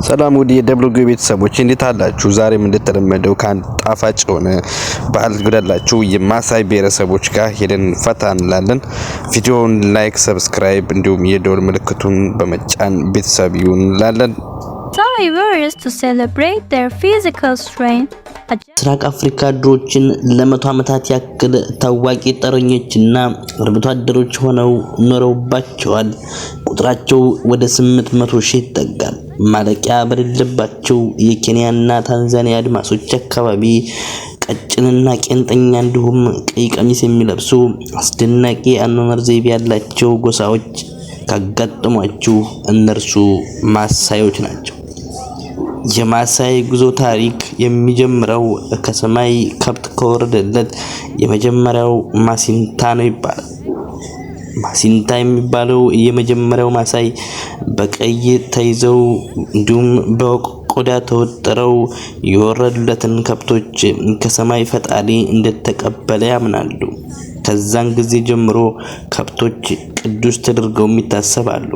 ሰላም ውድ የደብሊው ቤተሰቦች እንዴት አላችሁ? ዛሬም እንደተለመደው ካን ጣፋጭ ሆነ ባህል ግዳላችሁ የማሳይ ብሔረሰቦች ጋር ሄደን ፈታ እንላለን። ቪዲዮውን ላይክ፣ ሰብስክራይብ እንዲሁም የደወል ምልክቱን በመጫን ቤተሰብ ይሁን እንላለን። Divers to celebrate their physical strength. ምስራቅ አፍሪካ ድሮችን ለመቶ ዓመታት ያክል ታዋቂ ጠረኞችና አርብቶ አደሮች ሆነው ኖረውባቸዋል። ቁጥራቸው ወደ 800 ሺህ ይጠጋል። ማለቂያ በሌለባቸው የኬንያና ታንዛኒያ አድማሶች አካባቢ ቀጭንና ቄንጠኛ እንዲሁም ቀይ ቀሚስ የሚለብሱ አስደናቂ አኗኗር ዘይቤ ያላቸው ጎሳዎች ካጋጠሟችሁ እነርሱ ማሳዮች ናቸው። የማሳይ ጉዞ ታሪክ የሚጀምረው ከሰማይ ከብት ከወረደለት የመጀመሪያው ማሲንታ ነው ይባላል። ማሲንታ የሚባለው የመጀመሪያው ማሳይ በቀይ ተይዘው እንዲሁም በቆዳ ተወጥረው የወረዱለትን ከብቶች ከሰማይ ፈጣሪ እንደተቀበለ ያምናሉ። ከዛን ጊዜ ጀምሮ ከብቶች ቅዱስ ተደርገው ይታሰባሉ።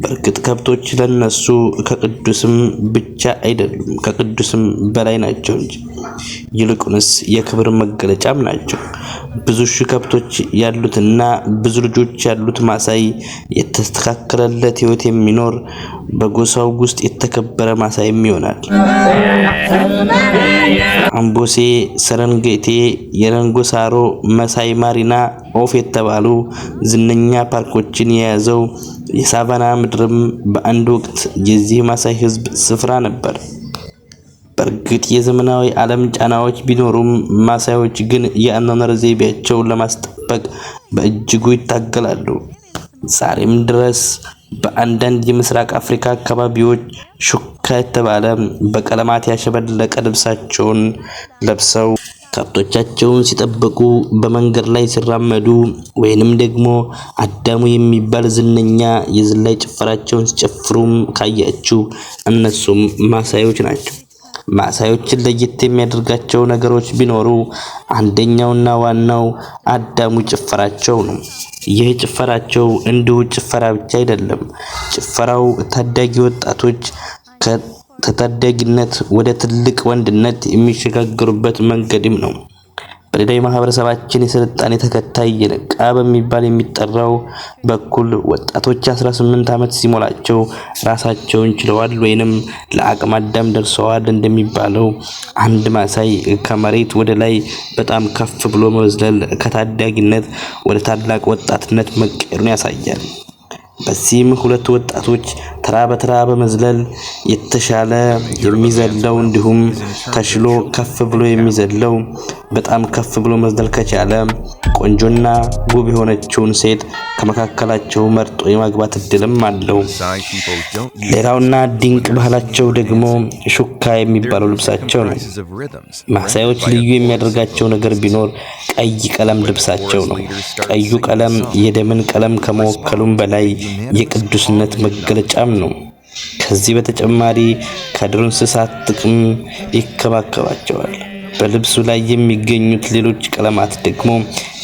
በርግጥ ከብቶች ለነሱ ከቅዱስም ብቻ አይደሉም፣ ከቅዱስም በላይ ናቸው እንጂ ይልቁንስ የክብር መገለጫም ናቸው። ብዙ ሺህ ከብቶች ያሉትና ብዙ ልጆች ያሉት ማሳይ የተስተካከለለት ህይወት የሚኖር በጎሳው ውስጥ የተከበረ ማሳይም ይሆናል። አምቦሴ፣ ሰረንጌቴ፣ የረንጎሳሮ፣ መሳይ ማሪና፣ ኦፍ የተባሉ ዝነኛ ፓርኮችን የያዘው የሳቫና ምድርም በአንድ ወቅት የዚህ ማሳይ ህዝብ ስፍራ ነበር። በርግጥ የዘመናዊ ዓለም ጫናዎች ቢኖሩም ማሳዮች ግን የአኗኗር ዘይቤያቸውን ለማስጠበቅ በእጅጉ ይታገላሉ። ዛሬም ድረስ በአንዳንድ የምስራቅ አፍሪካ አካባቢዎች ሹካ የተባለ በቀለማት ያሸበለቀ ልብሳቸውን ለብሰው ከብቶቻቸውን ሲጠብቁ በመንገድ ላይ ሲራመዱ ወይንም ደግሞ አዳሙ የሚባል ዝነኛ የዝላይ ጭፈራቸውን ሲጨፍሩም ካያችሁ እነሱም ማሳዮች ናቸው። ማሳዮችን ለየት የሚያደርጋቸው ነገሮች ቢኖሩ አንደኛውና ዋናው አዳሙ ጭፈራቸው ነው። ይህ ጭፈራቸው እንዲሁ ጭፈራ ብቻ አይደለም። ጭፈራው ታዳጊ ወጣቶች ከታዳጊነት ወደ ትልቅ ወንድነት የሚሸጋገሩበት መንገድም ነው። በሌላው ማህበረሰባችን የስልጣኔ ተከታይ የነቃ በሚባል የሚጠራው በኩል ወጣቶች 18 ዓመት ሲሞላቸው ራሳቸውን ችለዋል ወይንም ለአቅመ አዳም ደርሰዋል እንደሚባለው አንድ ማሳይ ከመሬት ወደ ላይ በጣም ከፍ ብሎ መዝለል ከታዳጊነት ወደ ታላቅ ወጣትነት መቀየሩን ያሳያል። በዚህም ሁለት ወጣቶች ተራ በተራ በመዝለል የተሻለ የሚዘለው እንዲሁም ተሽሎ ከፍ ብሎ የሚዘለው በጣም ከፍ ብሎ መዝለል ከቻለ ቆንጆና ውብ የሆነችውን ሴት ከመካከላቸው መርጦ የማግባት እድልም አለው። ሌላውና ድንቅ ባህላቸው ደግሞ ሹካ የሚባለው ልብሳቸው ነው። ማሳዮች ልዩ የሚያደርጋቸው ነገር ቢኖር ቀይ ቀለም ልብሳቸው ነው። ቀዩ ቀለም የደምን ቀለም ከመወከሉም በላይ የቅዱስነት መገለጫም ነው። ከዚህ በተጨማሪ ከዱር እንስሳት ጥቅም ይከባከባቸዋል። በልብሱ ላይ የሚገኙት ሌሎች ቀለማት ደግሞ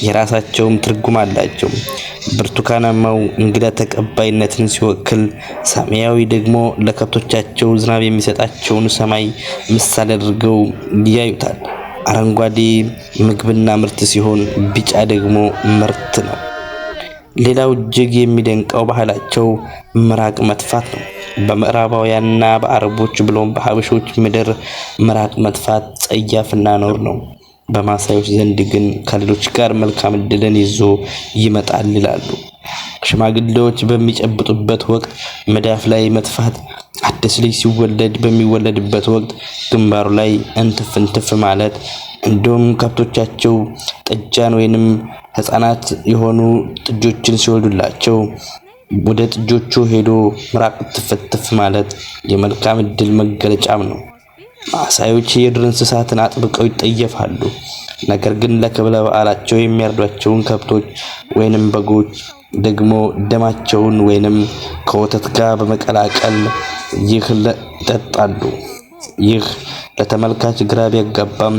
የራሳቸውም ትርጉም አላቸው። ብርቱካናማው እንግዳ ተቀባይነትን ሲወክል፣ ሰማያዊ ደግሞ ለከብቶቻቸው ዝናብ የሚሰጣቸውን ሰማይ ምሳሌ አድርገው ያዩታል። አረንጓዴ ምግብና ምርት ሲሆን፣ ቢጫ ደግሞ ምርት ነው። ሌላው እጅግ የሚደንቀው ባህላቸው ምራቅ መጥፋት ነው። በምዕራባውያንና በአረቦች ብሎም በሀበሾች ምድር ምራቅ መጥፋት ጸያፍና ነውር ነው። በማሳዮች ዘንድ ግን ከሌሎች ጋር መልካም እድልን ይዞ ይመጣል ይላሉ። ሽማግሌዎች በሚጨብጡበት ወቅት መዳፍ ላይ መጥፋት፣ አዲስ ልጅ ሲወለድ በሚወለድበት ወቅት ግንባሩ ላይ እንትፍ ማለት፣ እንዲሁም ከብቶቻቸው ጥጃን ወይንም ህፃናት የሆኑ ጥጆችን ሲወልዱላቸው ወደ ጥጆቹ ሄዶ ምራቅ ትፍትፍ ማለት የመልካም እድል መገለጫም ነው። ማሳዮች የዱር እንስሳትን አጥብቀው ይጠየፋሉ። ነገር ግን ለክብረ በዓላቸው የሚያርዷቸውን ከብቶች ወይንም በጎች ደግሞ ደማቸውን ወይንም ከወተት ጋር በመቀላቀል ይጠጣሉ። ይህ ለተመልካች ግራ ቢያጋባም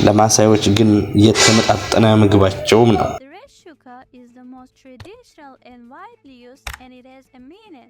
ለማሳዮች ግን የተመጣጠነ ምግባቸውም ነው። Is the most traditional and widely used, and it has a meaning.